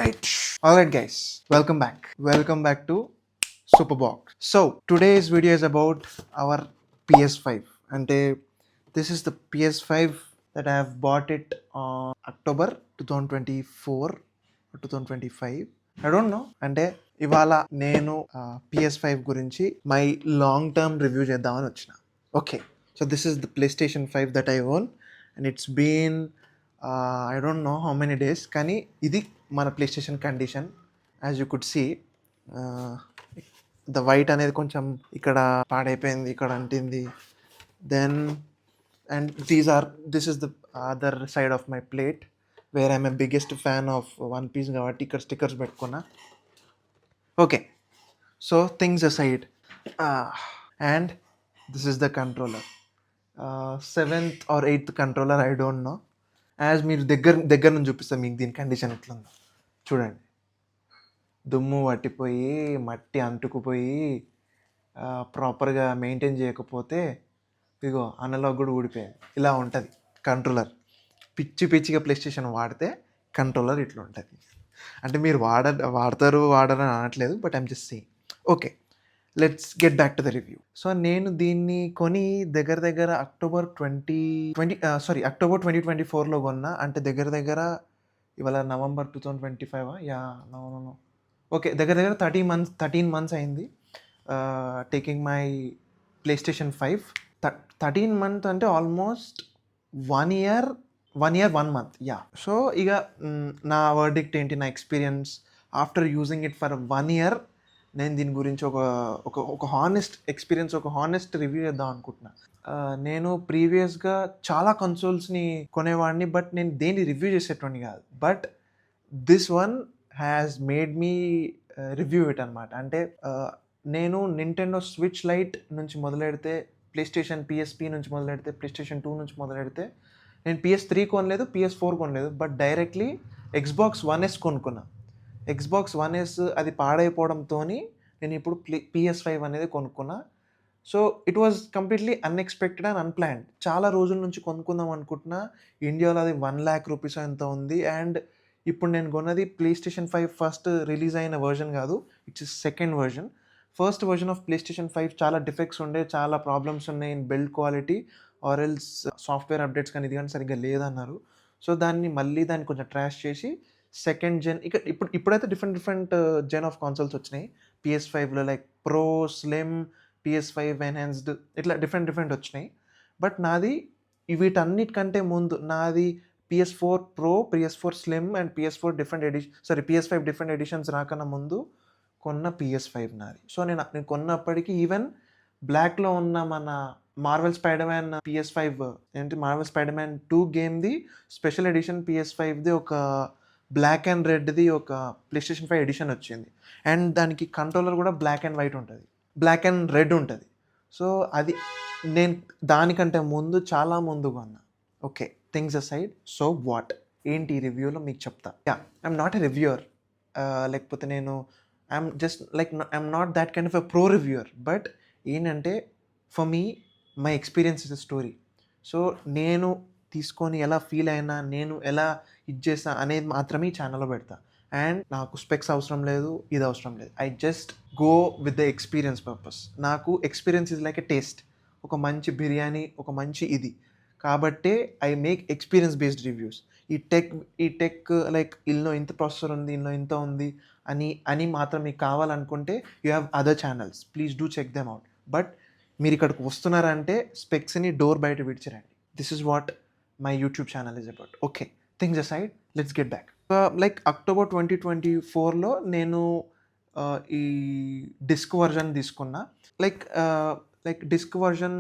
Right. All right, guys. Welcome back. Welcome back to Superbox. So today's video is about our PS5. And this is the PS5 that I have bought it on October 2024 or 2025. I don't know. అంటే ఇవాళ నేను PS5 గురించి my long term review చేద్దామని వచ్చిన. Okay, so this is the PlayStation 5 that I own and it's been I don't know how many days. కానీ ఇది మన PlayStation condition. As you could see the white అనేది కొంచెం ఇక్కడ పాడైపోయింది, ఇక్కడ అంటింది. Then and this is the other side of my plate where I'm a biggest fan of One Piece కాబట్టి ఇక్కడ స్టిక్కర్స్ పెట్టుకున్నా. Okay, so things aside and this is the controller, 7th or 8th controller, I don't no. As మీరు దగ్గర నుంచి చూపిస్తాను మీకు దీని condition ఎట్లుందో. చూడండి, దుమ్ము పట్టిపోయి మట్టి అంటుకుపోయి ప్రాపర్గా మెయింటైన్ చేయకపోతే ఇగో అనలాగ్ కూడా ఊడిపోయింది. ఇలా ఉంటుంది కంట్రోలర్. పిచ్చిగా ప్లేస్టేషన్ వాడితే కంట్రోలర్ ఇట్లా ఉంటుంది. అంటే మీరు వాడతారు అని అనట్లేదు, but I'm just saying. Okay, let's get back to the review. So నేను దీన్ని కొని దగ్గర అక్టోబర్ 2024లో కొన్నా. అంటే దగ్గర ఇవాళ నవంబర్ 2025 యా నో ఓకే, దగ్గర 13 months అయింది టేకింగ్ మై ప్లేస్టేషన్ 5. 13 months అంటే almost 1 year 1 month. Yeah, so ఇక నా వర్డిక్ట్ ఏంటి, నా experience after using it for 1 year, నేను దీని గురించి ఒక హానెస్ట్ ఎక్స్పీరియన్స్, ఒక హానెస్ట్ రివ్యూ చేద్దాం అనుకుంటున్నా. నేను ప్రీవియస్గా చాలా కన్సోల్స్ని కొనేవాడిని, బట్ నేను దేన్ని రివ్యూ చేసేటోని కాదు. But this one has made me review it అనమాట. అంటే నేను నింటెండో స్విచ్ లైట్ నుంచి మొదలెడితే, ప్లేస్టేషన్ PSP నుంచి మొదలెడితే, ప్లేస్టేషన్ 2 నుంచి మొదలెడితే, నేను PS3 కొనలేదు, PS4 కొనలేదు, but directly Xbox One S కొనుక్కున్నా. Xbox One S అది పాడైపోవడంతో నేను ఇప్పుడు PS5 అనేది కొనుక్కున్నా. So it was completely unexpected and unplanned. చాలా రోజుల నుంచి కొనుక్కుందాం అనుకుంటున్నా. ఇండియాలో అది 1 lakh rupees ఎంత ఉంది. అండ్ ఇప్పుడు నేను కొన్నది ప్లేస్టేషన్ 5 ఫస్ట్ రిలీజ్ అయిన వర్జన్ కాదు, it's second version. First version of PlayStation 5 చాలా డిఫెక్ట్స్ ఉండే, చాలా ప్రాబ్లమ్స్ ఉన్నాయి in build quality or else software updates కానీ ఇది కానీ సరిగ్గా లేదన్నారు. సో దాన్ని కొంచెం ట్రాష్ చేసి సెకండ్ జెన్ ఇప్పుడైతే డిఫరెంట్ జెన్ ఆఫ్ కాన్సోల్స్ వచ్చినాయి PS5లో, like pro, slim, PS5 enhanced, ఇట్లా డిఫరెంట్ వచ్చినాయి. బట్ నాది వీటన్నిటికంటే ముందు నాది PS4 Pro, PS4 Slim and PS5 different editions రాకన్నా ముందు కొన్న PS5 నాది. సో నేను కొన్నప్పటికీ ఈవెన్ బ్లాక్లో ఉన్న మన Marvel Spider-Man PS5 Marvel Spider-Man 2 గేమ్ది స్పెషల్ ఎడిషన్ PS5ది ఒక బ్లాక్ అండ్ రెడ్ది ఒక ప్లేస్టేషన్ 5 ఎడిషన్ వచ్చింది. అండ్ దానికి కంట్రోలర్ కూడా బ్లాక్ అండ్ వైట్ ఉంటుంది, బ్లాక్ అండ్ రెడ్ ఉంటుంది. సో అది నేను దానికంటే ముందు చాలా ముందు కొన్నా. Okay, things aside, so what ఏంటి ఈ రివ్యూలో మీకు చెప్తా. Yeah, I'm not a reviewer, లేకపోతే I'm not that kind of a pro reviewer. But ఏంటంటే for me my experience is a story. So నేను తీసుకొని ఎలా ఫీల్ అయినా, నేను ఎలా చేస్తా అనేది మాత్రమే ఈ ఛానల్లో పెడతా. అండ్ నాకు స్పెక్స్ అవసరం లేదు, ఇది అవసరం లేదు. I just go with the experience purpose. నాకు experience is like a taste. ఒక మంచి బిర్యానీ, ఒక మంచి ఇది కాబట్టే I make experience based reviews. ఈ టెక్ లైక్ ఇల్లో ఇంత ప్రాసెసర్ ఉంది, ఇల్లో ఇంత ఉంది అని మాత్రం మీకు కావాలనుకుంటే you have other channels, please do check them out. But మీరు ఇక్కడికి వస్తున్నారంటే స్పెక్స్ని డోర్ బయట విడిచిరండి. This is what my YouTube channel is about. Okay, things aside, let's get back. Like October 2024లో నేను ఈ డిస్క్ వర్జన్ తీసుకున్నా. Like disc version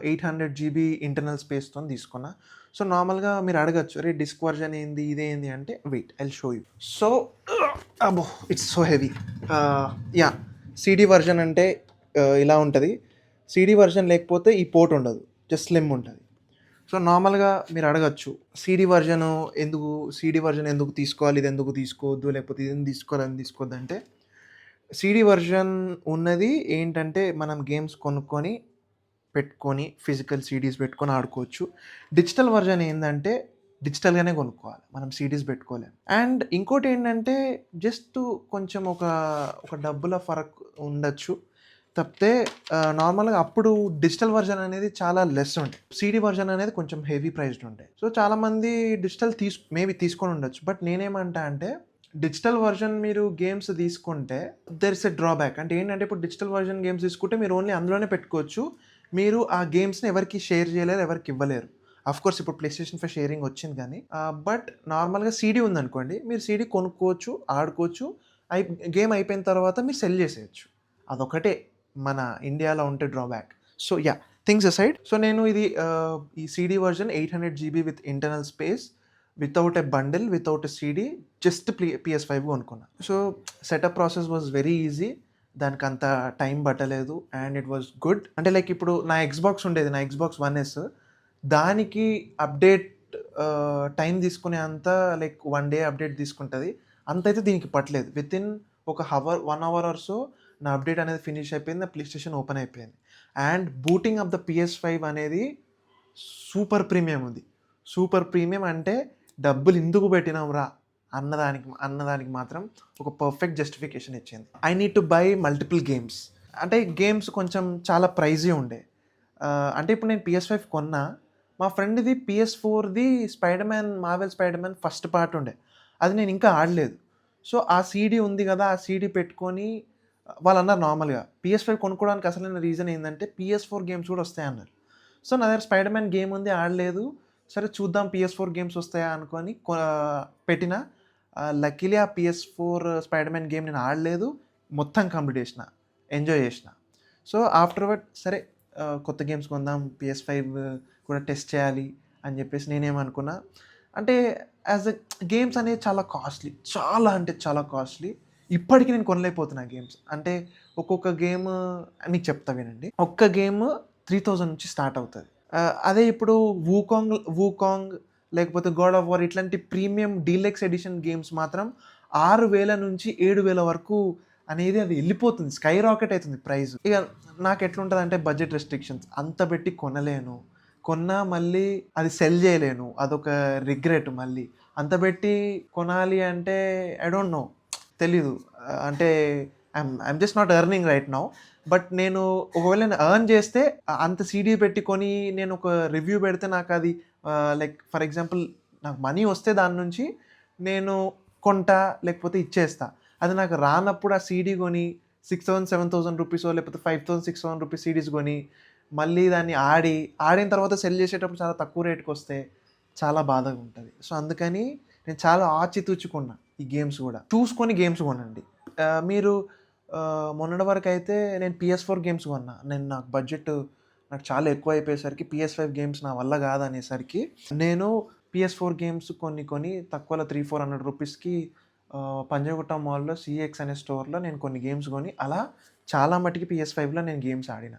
800 GB internal స్పేస్తో తీసుకున్నా. సో నార్మల్గా మీరు అడగచ్చు, అరే డిస్క్ వర్జన్ ఏంది, ఇదేంది అంటే, wait I show you. So అబ్బో, it's so heavy. Yeah, CD version అంటే ఇలా ఉంటుంది. CD వర్జన్ లేకపోతే ఈ పోర్ట్ ఉండదు, జస్ట్ స్లిమ్ ఉంటుంది. సో నార్మల్గా మీరు అడగచ్చు, CD వర్జన్ ఎందుకు తీసుకోవాలి, ఇది ఎందుకు తీసుకోవద్దు, లేకపోతే ఇది తీసుకోవద్దు అంటే, CD వర్జన్ ఉన్నది ఏంటంటే మనం గేమ్స్ పెట్టుకొని ఫిజికల్ CDs పెట్టుకొని ఆడుకోవచ్చు. డిజిటల్ వర్జన్ ఏంటంటే డిజిటల్‌గానే కొనుక్కోవాలి. మనం సీడీస్ పెట్టుకోలేం. అండ్ ఇంకోటి ఏంటంటే జస్ట్ కొంచెం ఒక డబ్బుల ఫరక్ ఉండొచ్చు. తప్పితే నార్మల్‌గా అప్పుడు డిజిటల్ వర్షన్ అనేది చాలా లెస్ ఉండే. సీడీ వర్షన్ అనేది కొంచెం హెవీ ప్రైస్డ్ ఉండే. సో చాలామంది డిజిటల్ మేబీ తీసుకొని ఉండొచ్చు. బట్ నేనేమంటా అంటే డిజిటల్ వర్షన్ మీరు గేమ్స్ తీసుకుంటే దేర్ ఇస్ ఎ డ్రాబ్యాక్. అంటే ఏంటంటే ఇప్పుడు డిజిటల్ వర్షన్ గేమ్స్ తీసుకుంటే మీరు ఓన్లీ అందులోనే పెట్టుకోవచ్చు. మీరు ఆ గేమ్స్‌ని ఎవరికీ షేర్ చేయలేరు, ఎవరికీ ఇవ్వలేరు. ఆఫ్‌కోర్స్ ఇప్పుడు ప్లే స్టేషన్ 5 షేరింగ్ వచ్చింది గానీ బట్ నార్మల్‌గా సీడీ ఉందనుకోండి, మీరు సీడీ కొనుక్కోవచ్చు, ఆడుకోవచ్చు. గేమ్ అయిపోయిన తర్వాత మీరు సెల్ చేసేయొచ్చు. అదొకటే మన ఇండియాలో ఉంటే drawback. So yeah! Things aside. So నేను ఇది ఈ CD version 800 GB with internal space, without a bundle, without a CD, just PS5 కొనుక్కున్నా. So setup process was very easy. దానికంత టైం పట్టలేదు అండ్ ఇట్ వాస్ గుడ్. అంటే like ఇప్పుడు నా Xbox ఉండేది. నా ఎక్స్‌బాక్స్ 1S. దానికి అప్డేట్ టైం తీసుకునే అంత లైక్ 1 డే అప్డేట్ తీసుకుంటది. అంతైతే దీనికి పట్టలేదు. వితిన్ ఒక 1 అవర్ ఆర్ సో నా అప్డేట్ అనేది ఫినిష్ అయిపోయింది. నా ప్లే స్టేషన్ ఓపెన్ అయిపోయింది. And booting of the PS5 అనేది సూపర్ ప్రీమియం ఉంది. సూపర్ ప్రీమియం అంటే డబ్బులు ఎందుకు పెట్టినాంరా అన్నదానికి మాత్రం ఒక పర్ఫెక్ట్ జస్టిఫికేషన్ ఇచ్చింది. I need to buy multiple games. అంటే గేమ్స్ కొంచెం చాలా ప్రైజీ ఉండే. అంటే ఇప్పుడు నేను PS5 కొన్నా. మా ఫ్రెండ్‌ది PS4ది Marvel Spider-Man first part ఉండే. అది నేను ఇంకా ఆడలేదు. సో ఆ సీడీ ఉంది గదా! ఆ సీడీ పెట్టుకొని వాళ్ళన్నారు నార్మల్‌గా PS5 కొనుక్కోవడానికి అసలైన రీజన్ ఏందంటే PS4 గేమ్స్ కూడా వస్తాయన్నారు. సో నా దగ్గర స్పైడర్ మ్యాన్ గేమ్ ఉంది, ఆడలేదు. సరే చూద్దాం PS4 గేమ్స్ వస్తాయా అనుకోని పెట్టినా. లక్కీలీ ఆ PS4 స్పైడర్ మ్యాన్ గేమ్ నేను ఆడలేదు. మొత్తం కంప్లీట్ చేసిన. ఎంజాయ్ చేసిన. సో ఆఫ్టర్‌వర్డ్ సరే కొత్త గేమ్స్ కొందాం, PS5 కూడా టెస్ట్ చేయాలి అని చెప్పేసి నేనేమనుకున్నా అంటే యాజ్ ఎ గేమ్స్ అనేవి చాలా కాస్ట్లీ. చాలా అంటే చాలా కాస్ట్లీ. ఇప్పటికి నేను కొనలేకపోతున్నా గేమ్స్. అంటే ఒక్కొక్క గేమ్ మీకు చెప్తా వినండి. ఒక్క గేమ్ 3000 నుంచి స్టార్ట్ అవుతది. అదే ఇప్పుడు వూకాంగ్ లేకపోతే గాడ్ ఆఫ్ వార్ ఇట్లాంటి ప్రీమియం డీలక్స్ ఎడిషన్ గేమ్స్ మాత్రం 6000 నుంచి 7000 వరకు అనేది అది ఎళ్ళిపోతుంది. స్కై రాకెట్ అయితుంది ప్రైస్. ఇక నాకెట్లుంటదంటే బడ్జెట్ రెస్ట్రిక్షన్స్. అంత పెట్టి కొనలేను. కొన్నా మళ్ళీ అది సెల్ చేయలేను. అదొక రిగ్రెట్ మళ్ళీ. అంత పెట్టి కొనాలి అంటే ఐ డోంట్ నో. తెలీదు. అంటే I'm just not earning right now. But నేను ఒకవేళ నేను ఎర్న్ చేస్తే అంత సీడీ పెట్టుకొని నేను ఒక రివ్యూ పెడితే నాకది లైక్ ఫర్ ఎగ్జాంపుల్ నాకు మనీ వస్తే దాని నుంచి నేను కొంటా, లేకపోతే ఇచ్చేస్తా. అది నాకు రానప్పుడు ఆ సీడీ కొని 6000, 7000 రూపీసో లేకపోతే 5000, 6000 రూపీస్ సీడీస్ కొని మళ్ళీ దాన్ని ఆడిన తర్వాత సెల్ చేసేటప్పుడు చాలా తక్కువ రేట్‌కొస్తే చాలా బాధగా ఉంటది. సో అందుకని నేను చాలా ఆచితూచి కొన్నా ఈ గేమ్స్ గూడా. చూసుకొని గేమ్స్ కొనండి. మీరు మొన్నటి వరకైతే నేను PS4 గేమ్స్ కొన్నా. నాకు బడ్జెట్ నాకు చాలా ఎక్కువ అయిపోయేసరికి PS5 గేమ్స్ నా వల్ల కాదనేసరికి నేను PS4 గేమ్స్ కొని తక్కువలో 300-400 రూపీస్‌కి పంజాగుట్ట మాల్‌లో CX అనే స్టోర్‌లో నేను కొన్ని గేమ్స్ కొని అలా చాలా మటికి PS5లో నేను గేమ్స్ ఆడిన.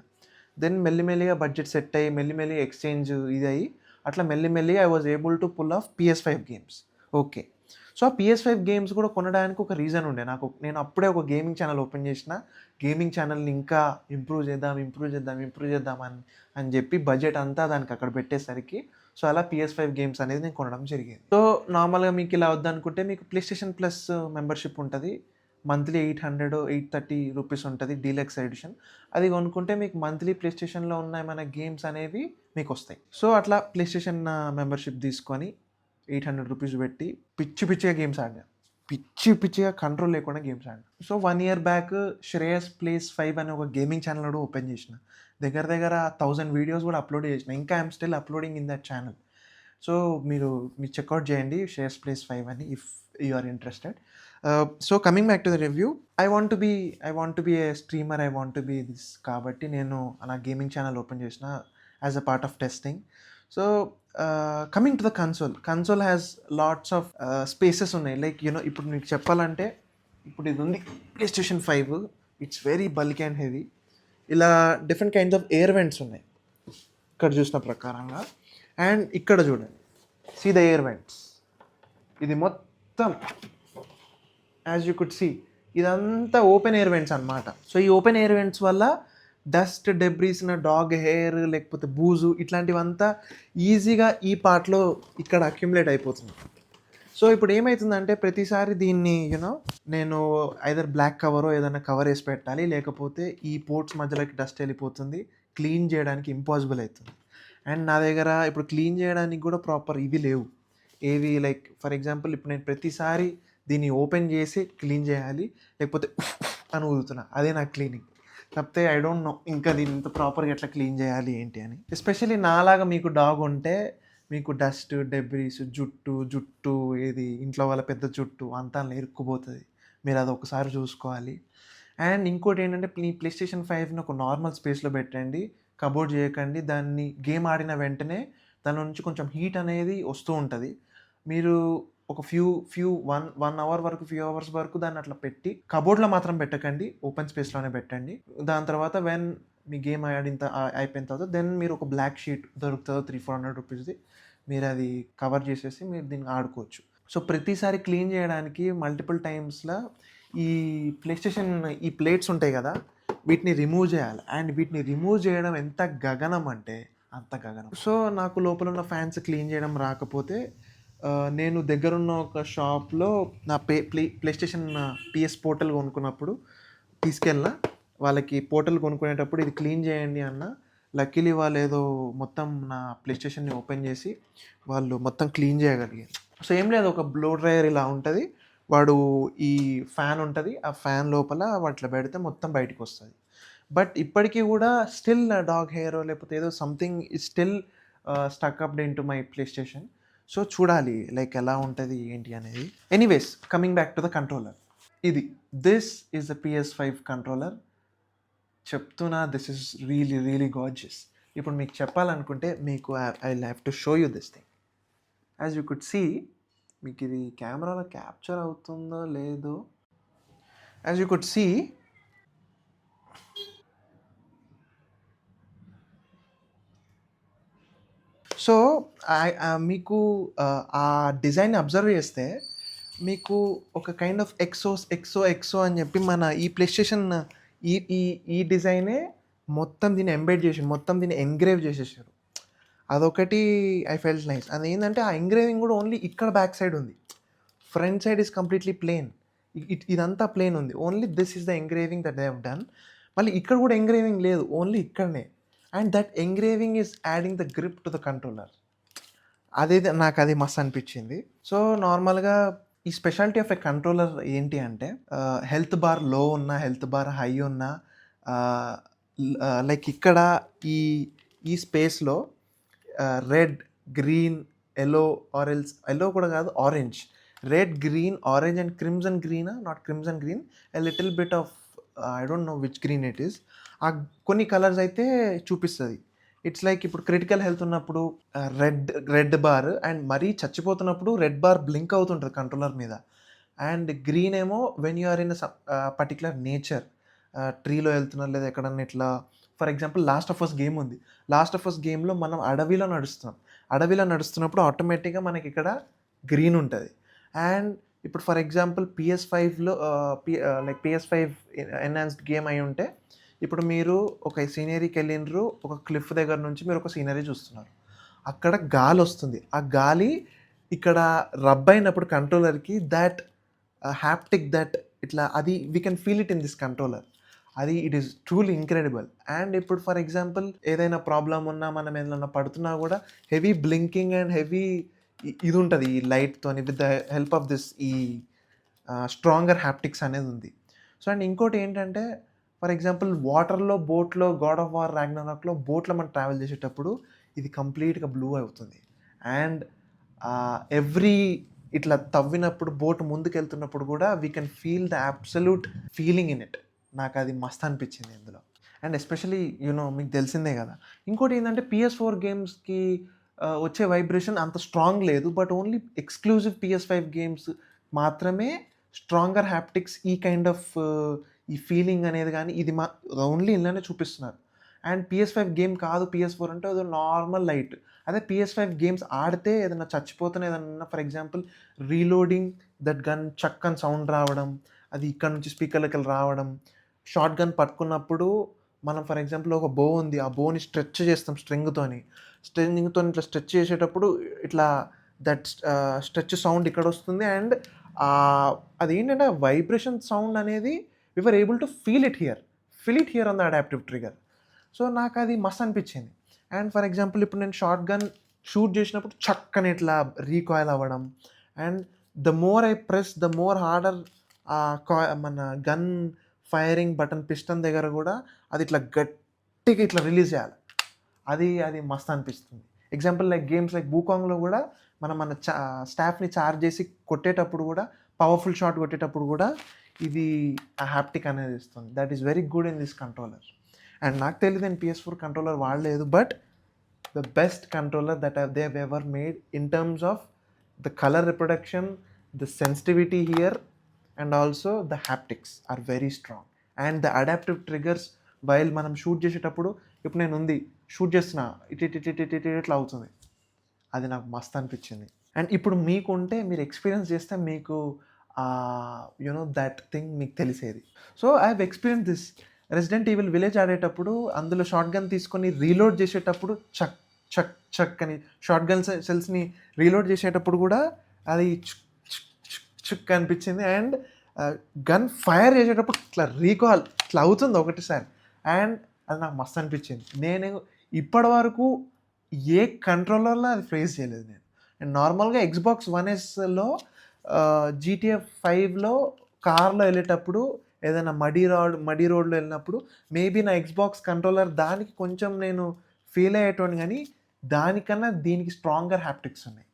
దెన్ మెల్లిమెల్లిగా బడ్జెట్ సెట్ అయ్యి మెల్లిమెల్లిగా ఎక్స్‌చేంజ్ ఇదయ్యి అట్లా మెల్లిమెల్లిగా I was able to pull off PS5 games. Okay. So ఆ PS5 గేమ్స్ కూడా కొనడానికి ఒక రీజన్ ఉండే. నేను అప్పుడే ఒక గేమింగ్ ఛానెల్ ఓపెన్ చేసిన. గేమింగ్ ఛానెల్‌ని ఇంకా ఇంప్రూవ్ చేద్దాం అని చెప్పి బడ్జెట్ అంతా దానికి అక్కడ పెట్టేసరికి సో అలా PS5 గేమ్స్ అనేది నేను కొనడం జరిగింది. సో నార్మల్‌గా మీకు ఇలా వద్దనుకుంటే మీకు ప్లే స్టేషన్ ప్లస్ మెంబర్‌షిప్ ఉంటది. మంత్లీ 800, 830 రూపీస్ ఉంటది డీలక్స్ ఎడిషన్. అది కొనుక్కుంటే మీకు మంత్లీ ప్లే స్టేషన్‌లో ఉన్న మన గేమ్స్ అనేవి మీకొస్తాయి. సో అట్లా ప్లే స్టేషన్ మెంబర్‌షిప్ తీసుకొని 800 రూపీస్ పెట్టి పిచ్చిగా గేమ్స్ ఆడినా. పిచ్చిగా కంట్రోల్ లేకుండా గేమ్స్ ఆడినా. So 1 year back Shreyas plays 5 అనే ఒక గేమింగ్ ఛానెల్ కూడా ఓపెన్ చేసిన. దగ్గర 1000 వీడియోస్ కూడా అప్లోడ్ చేసిన. ఇంకా I'm still uploading in that channel. So మీరు చెక్‌ఔట్ చేయండి శ్రేయస్ ప్లేస్ 5 అని if you are interested. So coming back to the review. I want to be a streamer. I want to be this కాబట్టి నేను నా gaming channel open చేసిన as a part of testing. So coming to the console has lots of spaces ఉన్నాయి. Like ఇప్పుడు మీకు చెప్పాలంటే ఇప్పుడు ఇది ఉంది play station 5. It's very bulky and heavy. ఇలా different kinds of air vents ఉన్నాయి ఇక్కడ చూసిన ప్రకారంగా. అండ్ ఇక్కడ చూడండి, సీ ద ఎయిర్ వెంట్స్. ఇది మొత్తం యాజ్ యూ కుడ్ సీ ఇదంతా ఓపెన్ ఎయిర్ వెంట్స్ అనమాట. సో ఈ ఓపెన్ ఎయిర్ వెంట్స్ వల్ల డస్ట్ డెబ్రీస్‌న డాగ్ హెయిర్ లేకపోతే బూజు ఇట్లాంటివంతా ఈజీగా ఈ పార్ట్‌లో ఇక్కడ అక్యుములేట్ అయిపోతుంది. సో, ఇప్పుడు ఏమైతుందంటే ప్రతిసారి దీన్ని నేను ఐదర్ బ్లాక్ కవరో ఏదైనా కవర్ ఏసి పెట్టాలి. లేకపోతే ఈ పోర్ట్స్ మధ్యలోకి డస్ట్ ఎళ్ళిపోతుంది. క్లీన్ చేయడానికి ఇంపాసిబుల్ అయితుంది. అండ్ నా దగ్గర ఇప్పుడు క్లీన్ చేయడానికి కూడా ప్రాపర్ ఇవి లేవు. ఏవి లైక్ ఫర్ ఎగ్జాంపుల్ ఇప్పుడు నేను ప్రతిసారి దీన్ని ఓపెన్ చేసి క్లీన్ చేయాలి. లేకపోతే అని ఊదుతున్నా. అదే నా క్లీనింగ్. తప్పితే ఐ డోంట్ నో ఇంకా దీన్ని ఇంత ప్రాపర్‌గా ఎట్లా క్లీన్ చేయాలి ఏంటి అని. ఎస్పెషల్లీ నాలాగా మీకు డాగ్ ఉంటే మీకు డస్ట్, డెబ్రీస్, జుట్టు ఏది ఇంట్లో వాళ్ళ పెద్ద జుట్టు అంతా ఇరుక్కుపోతది. మీరది ఒకసారి చూసుకోవాలి. అండ్ ఇంకోటేంటంటే మీ ప్లేస్టేషన్ 5ని ఒక నార్మల్ స్పేస్‌లో పెట్టండి. కబోర్డ్ చేయకండి. దాన్ని గేమ్ ఆడిన వెంటనే దాని నుంచి కొంచెం హీట్ అనేది వస్తూ ఉంటది. మీరు ఒక ఫ్యూ అవర్స్ వరకు దాన్ని అట్లా పెట్టి కబోర్డ్‌లో మాత్రం పెట్టకండి. ఓపెన్ స్పేస్‌లోనే పెట్టండి. దాని తర్వాత మీ గేమ్ అయిపోయిన తర్వాత దెన్ మీరు ఒక బ్లాక్ షీట్ దొరుకుతది $300-400 మీరది కవర్ చేసేసి మీరు దీన్ని ఆడుకోవచ్చు. సో, ప్రతిసారి క్లీన్ చేయడానికి మల్టిపుల్ టైమ్స్‌లా ఈ ప్లేస్టేషన్ ఈ ప్లేట్స్ ఉంటాయి కదా! వీటిని రిమూవ్ చేయాలి. అండ్ వీటిని రిమూవ్ చేయడం ఎంత గగనం అంటే అంత గగనం. సో, నాకు లోపలున్న ఫ్యాన్స్ క్లీన్ చేయడం రాకపోతే నేను దగ్గరున్న ఒక షాప్‌లో నా ప్లేస్టేషన్ PS పోర్టల్ కొనుక్కున్నప్పుడు తీసుకెళ్ళినా. వాళ్ళకి పోర్టల్ కొనుక్కునేటప్పుడు ఇది క్లీన్ చేయండి అన్నా. లక్కీలీ వాళ్ళేదో మొత్తం నా ప్లేస్టేషన్‌ని ఓపెన్ చేసి వాళ్ళు మొత్తం క్లీన్ చేయగలిగారు. సో, ఏం లేదు ఒక బ్లో డ్రైయర్ ఇలా ఉంటది. వాడు ఈ ఫ్యాన్ ఉంటది. ఆ ఫ్యాన్ లోపల వాటిలో పెడితే మొత్తం బయటికొస్తది. బట్ ఇప్పటికి కూడా స్టిల్ డాగ్ హెయిరో లేకపోతే ఏదో something is still stuck up into my PlayStation. So, చూడాలి లైక్ ఎలా ఉంటది ఏంటి అనేది. Anyways coming back to the controller. This is the PS5 controller. చెప్తున్నా దిస్ ఈస్ రియలీ గార్జియస్. ఇప్పుడు మీకు చెప్పాలనుకుంటే మీకు I will have to show you this thing. As you could see మీకు ఇది కెమెరాలో క్యాప్చర్ అవుతుందో లేదో. As you could see so, మీకు ఆ డిజైన్‌ని అబ్జర్వ్ చేస్తే మీకు ఒక కైండ్ ఆఫ్ ఎక్సో అని చెప్పి మన ఈ ప్లేస్టేషన్ ఈ ఈ ఈ డిజైనే మొత్తం దీన్ని ఎంబెడ్ చేసి మొత్తం దీన్ని ఎంగ్రేవ్ చేసేసారు. అదొకటి ఐ ఫెల్ట్ నైస్. అదేంటంటే ఆ ఎంగ్రేవింగ్ కూడా ఓన్లీ ఇక్కడ బ్యాక్ సైడ్ ఉంది. Front side is completely plain. ఇదంతా ప్లెయిన్ ఉంది. Only this is the engraving that they have done. మళ్ళీ ఇక్కడ కూడా ఎంగ్రేవింగ్ లేదు. ఓన్లీ ఇక్కడనే. And that engraving is adding the grip to the controller. నాకది మస్తు అనిపించింది. సో, నార్మల్‌గా ఈ స్పెషాలిటీ ఆఫ్ ఎ కంట్రోలర్ ఏంటి అంటే హెల్త్ బార్ లో ఉన్నా, హెల్త్ బార్ హై ఉన్నా ఆహ్, లైక్ ఇక్కడ ఈ ఈ స్పేస్‌లో రెడ్, గ్రీన్, యెల్లో యెల్లో కూడా కాదు orange. Red, green, orange and crimson గ్రీనా? Not crimson green. A little bit of I don't know which green it is. ఆ కొన్ని కలర్స్ అయితే చూపిస్తది. ఇట్స్ లైక్ ఇప్పుడు క్రిటికల్ హెల్త్ ఉన్నప్పుడు రెడ్ బార్ అండ్ మరీ చచ్చిపోతున్నప్పుడు రెడ్ బార్ బ్లింక్ అవుతుంటది కంట్రోలర్ మీద. అండ్ గ్రీన్ ఏమో when you are in particular nature ట్రీలో వెళ్తున్నారు లేదా ఎక్కడన్నా ఇట్లా for example 'last of us' game ఉంది. 'లాస్ట్ ఆఫ్ అస్' గేమ్‌లో మనం అడవిలో నడుస్తున్నాం. అడవిలో నడుస్తున్నప్పుడు ఆటోమేటిక్‌గా మనకి ఇక్కడ గ్రీన్ ఉంటది. అండ్ ఇప్పుడు ఫర్ ఎగ్జాంపుల్ PS5లో లైక్ PS5 ఎన్హాన్స్డ్ గేమ్ అయ్యుంటే ఇప్పుడు మీరు ఒక సీనరీకెళ్ళిండ్రు. ఒక క్లిఫ్ దగ్గర నుంచి మీరు ఒక సీనరీ చూస్తున్నారు. అక్కడ గాలొస్తుంది. ఆ గాలి ఇక్కడ రబ్ అయినప్పుడు కంట్రోలర్‌కి హాప్టిక్ ఇట్లా అది we can feel it in this controller. It is truly incredible. And ఇప్పుడు ఫర్ ఎగ్జాంపుల్ ఏదైనా ప్రాబ్లమ్ ఉన్నా మనం ఏదైనా పడుతున్నా కూడా హెవీ బ్లింకింగ్ అండ్ హెవీ ఇది ఉంటది. ఈ లైట్‌తోని విత్ ద హెల్ప్ ఆఫ్ ఈ స్ట్రాంగర్ హాప్టిక్స్ అనేది ఉంది. సో, అండ్ ఇంకోటి ఏంటంటే ఫర్ ఎగ్జాంపుల్ బోట్‌లో 'గాడ్ ఆఫ్ వార్ రాగ్నరాక్‌లో' బోట్‌లో మనం ట్రావెల్ చేసేటప్పుడు ఇది కంప్లీట్‌గా బ్లూ అవుతుంది. అండ్ ఎవ్రీ ఇట్లా తవ్వినప్పుడు బోట్ ముందుకెళ్తున్నప్పుడు కూడా we can feel the absolute feeling in it. నాకది మస్త్ అనిపించింది ఇందులో. అండ్ ఎస్పెషల్లీ మీకు తెలిసిందే కదా! ఇంకోటి ఏందంటే PS4 గేమ్స్‌కి వచ్చే వైబ్రేషన్ అంత స్ట్రాంగ్ లేదు. But only exclusive PS5 games మాత్రమే స్ట్రాంగర్ హాప్టిక్స్ ఈ కైండ్ ఆఫ్ ఈ ఫీలింగ్ అనేది గానీ ఇది ఓన్లీ ఇందులోనే చూపిస్తున్నారు. అండ్ PS5 గేమ్ కాదు PS4 అంటే అదో నార్మల్ లైట్. అదే PS5 గేమ్స్ ఆడితే ఏదైనా చచ్చిపోతున్న ఏదన్నా for example reloading that gun చక్ అని సౌండ్ రావడం, అది ఇక్కడ నుంచి స్పీకర్‌లోకెళ్ళి రావడం, షాట్ గన్ పట్టుకున్నప్పుడు మనం ఫర్ ఎగ్జాంపుల్ ఒక బో ఉంది. ఆ బోని స్ట్రెచ్ చేస్తాం స్ట్రింగ్‌తోని. ఇట్లా స్ట్రెచ్ చేసేటప్పుడు ఇట్లా స్ట్రెచ్ సౌండ్ ఇక్కడొస్తుంది. అండ్ అదేంటంటే వైబ్రేషన్ సౌండ్ అనేది we were able to feel it here on the adaptive trigger. So నాకది మస్త్ అనిపిచ్చింది. అండ్ ఫర్ ఎగ్జాంపుల్ ఇప్పుడు నేను షాట్ గన్ షూట్ చేసినప్పుడు చక్కని ఇట్లా రీకాయిల్ అవ్వడం. And the more I press the more harder మన గన్ ఫైరింగ్ బటన్ పిస్టన్ దగ్గర కూడా అది ఇట్లా గట్టిగా ఇట్లా రిలీజ్ చేయాలి. అది మస్త్ అనిపిస్తుంది. ఎగ్జాంపుల్ లైక్ గేమ్స్ లైక్ వూకాంగ్‌లో కూడా మన స్టాఫ్‌ని చార్జ్ చేసి కొట్టేటప్పుడు కూడా పవర్‌ఫుల్ షాట్ కొట్టేటప్పుడు కూడా ఇది ఆ హాప్టిక్ అనేది ఇస్తుంది. That is very good in this controller. And నాకు తెలీదు నేను PS4 కంట్రోలర్ వాడలేదు. But the best controller that they have ever made in terms of the colour reproduction, the sensitivity here and also the haptics are very strong. And the adaptive triggers while మనం shoot చేసేటప్పుడు ఇప్పుడు నేను shoot చేస్తున్నా ఇట్లా అవుతుంది. అది నాకు మస్త్ అనిపించింది. అండ్ ఇప్పుడు మీకుంటే మీరు ఎక్స్పీరియన్స్ చేస్తే మీకు దట్ థింగ్ మీకు తెలిసేది. So I have experience this. Resident evil village ఆడేటప్పుడు అందులో షార్ట్ గన్ తీసుకొని రీలోడ్ చేసేటప్పుడు చక్ చక్ చక్ అని షార్ట్ గన్ సెల్స్ని రీలోడ్ చేసేటప్పుడు కూడా అది చుక్ చుక్ చుక్ చుక్ అనిపించింది. అండ్ గన్ ఫైర్ చేసేటప్పుడు ఇట్లా రీకాల్ ఇట్లా అవుతుంది ఒకటిసారి. అండ్ అది నాకు మస్తు అనిపించింది. నేను ఇప్పటి వరకు ఏ కంట్రోలర్లో అది ఫేస్ చేయలేదు నేను. అండ్ నార్మల్గా ఎక్స్బాక్స్ 1Sలో GTA 5లో కార్లో వెళ్ళేటప్పుడు ఏదైనా మడీ రోడ్లో వెళ్ళినప్పుడు మేబీ నా ఎక్స్బాక్స్ కంట్రోలర్ దానికి కొంచెం నేను ఫీల్ అయ్యేటోని, కానీ దానికన్నా దీనికి స్ట్రాంగర్ హ్యాప్టిక్స్ ఉన్నాయి.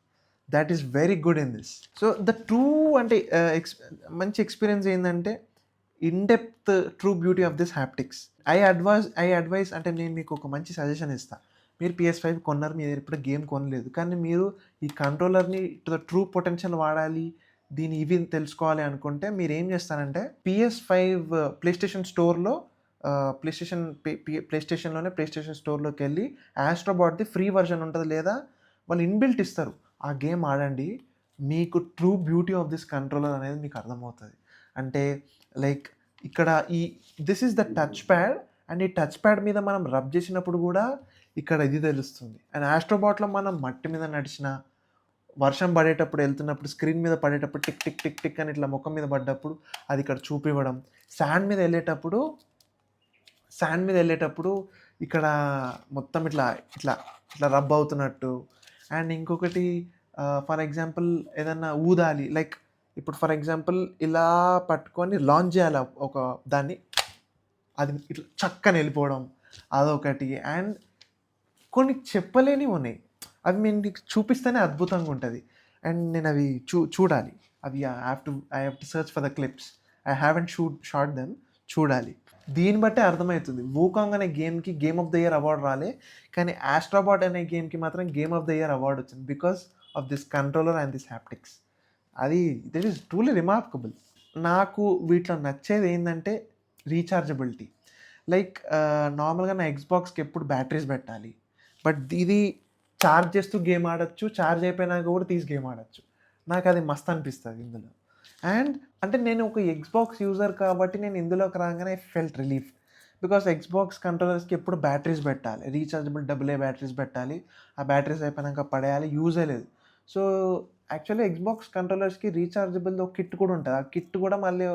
That is very good in this. So the true అంటే మంచి ఎక్స్పీరియన్స్ ఏంటంటే in depth true beauty of this haptics. I advise అంటే నేను మీకు ఒక మంచి సజెషన్ ఇస్తాను. మీరు PS5 కొన్నారు, మీరు ఇప్పుడు గేమ్ కొనలేదు, కానీ మీరు ఈ కంట్రోలర్ని టు ద ట్రూ పొటెన్షియల్ వాడాలి, దీని ఇవి తెలుసుకోవాలి అనుకుంటే మీరు ఏం చేస్తారంటే PS5 ప్లేస్టేషన్ స్టోర్లో ప్లేస్టేషన్ స్టోర్లోకి వెళ్ళి ఆస్ట్రోబాట్ది ఫ్రీ వర్షన్ ఉంటుంది, లేదా వాళ్ళు ఇన్బిల్ట్ ఇస్తారు. ఆ గేమ్ ఆడండి, మీకు true beauty of this controller అనేది మీకు అర్థమవుతుంది. అంటే లైక్ ఇక్కడ this is the touch pad. And ఈ టచ్ ప్యాడ్ మీద మనం రబ్ చేసినప్పుడు కూడా ఇక్కడ ఇది తెలుస్తుంది. అండ్ ఆస్ట్రోబాట్లో మనం మట్టి మీద నడిచిన, వర్షం పడేటప్పుడు వెళ్తున్నప్పుడు స్క్రీన్ మీద పడేటప్పుడు టిక్ టిక్ టిక్ టిక్ అని ఇట్లా ముఖం మీద పడ్డప్పుడు అది ఇక్కడ చూపివ్వడం, శాండ్ మీద వెళ్ళేటప్పుడు ఇక్కడ మొత్తం ఇట్లా ఇట్లా ఇట్లా రబ్ అవుతున్నట్టు. అండ్ ఇంకొకటి ఫర్ ఎగ్జాంపుల్ ఏదన్నా ఊదాలి, లైక్ ఇప్పుడు ఫర్ ఎగ్జాంపుల్ ఇలా పట్టుకొని లాంచ్ చేయాలి ఒక దాన్ని, అది ఇట్లా చక్కని వెళ్ళిపోవడం అదొకటి. అండ్ కొన్ని చెప్పలేనివి ఉన్నాయి, అవి నేను నీకు చూపిస్తేనే అద్భుతంగా ఉంటుంది. అండ్ నేను అవి చూడాలి. అవి I have to search for the clips. I haven't shot them. చూడాలి. దీన్ని బట్టే అర్థమవుతుంది. వూకాంగ్ అనే గేమ్కి game of the year award రాలే, కానీ ఆస్ట్రోబాట్ అనే గేమ్కి మాత్రం game of the year award వచ్చింది because of this controller and this haptics. That is truly remarkable. నాకు వీటిలో నచ్చేది ఏంటంటే రీఛార్జబిలిటీ. లైక్ నార్మల్గా నా ఎక్స్బాక్స్కి ఎప్పుడు బ్యాటరీస్ పెట్టాలి, బట్ ఇది ఛార్జ్ చేస్తూ గేమ్ ఆడచ్చు, ఛార్జ్ అయిపోయినాక కూడా తీసి గేమ్ ఆడచ్చు. నాకు అది మస్త్ అనిపిస్తుంది ఇందులో. అండ్ అంటే నేను ఒక ఎక్స్బాక్స్ యూజర్ కాబట్టి నేను ఇందులోకి రాగానే ఫెల్ట్ రిలీఫ్, బికాస్ ఎక్స్బాక్స్ కంట్రోలర్స్కి ఎప్పుడు బ్యాటరీస్ పెట్టాలి, రీఛార్జబుల్ AA బ్యాటరీస్ పెట్టాలి, ఆ బ్యాటరీస్ అయిపోయినాక పడేయాలి, యూజే లేదు. సో యాక్చువల్లీ ఎక్స్బాక్స్ కంట్రోలర్స్కి రీఛార్జబుల్ ఒక కిట్ కూడా ఉంటుంది. ఆ కిట్ కూడా మళ్ళీ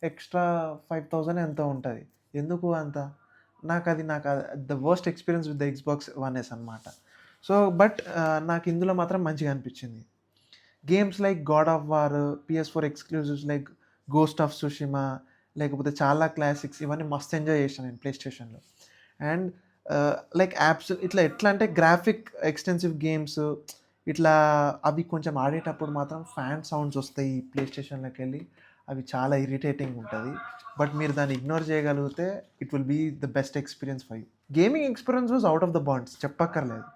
ఎక్స్ట్రా 5,000 ఎంతో ఉంటుంది. ఎందుకు అంత? నాకు the worst experience with the Xbox 1S అనమాట. సో బట్ నాకు ఇందులో మాత్రం మంచిగా అనిపించింది. Games like God of war, PS4 exclusives like ghost of Tsushima, లేకపోతే చాలా క్లాసిక్స్, ఇవన్నీ మస్తు ఎంజాయ్ చేశాను నేను ప్లే స్టేషన్లో. అండ్ లైక్ యాప్స్ ఎట్లా అంటే గ్రాఫిక్ ఎక్స్టెన్సివ్ గేమ్స్ ఇట్లా అవి కొంచెం ఆడేటప్పుడు మాత్రం ఫ్యాన్ సౌండ్స్ వస్తాయి ప్లే స్టేషన్లోకి వెళ్ళి, అవి చాలా ఇరిటేటింగ్ ఉంటుంది. బట్ మీరు దాన్ని ఇగ్నోర్ చేయగలిగితే it will be the best experience for you. Gaming experience was out of the bounds, చెప్పక్కర్లేదు.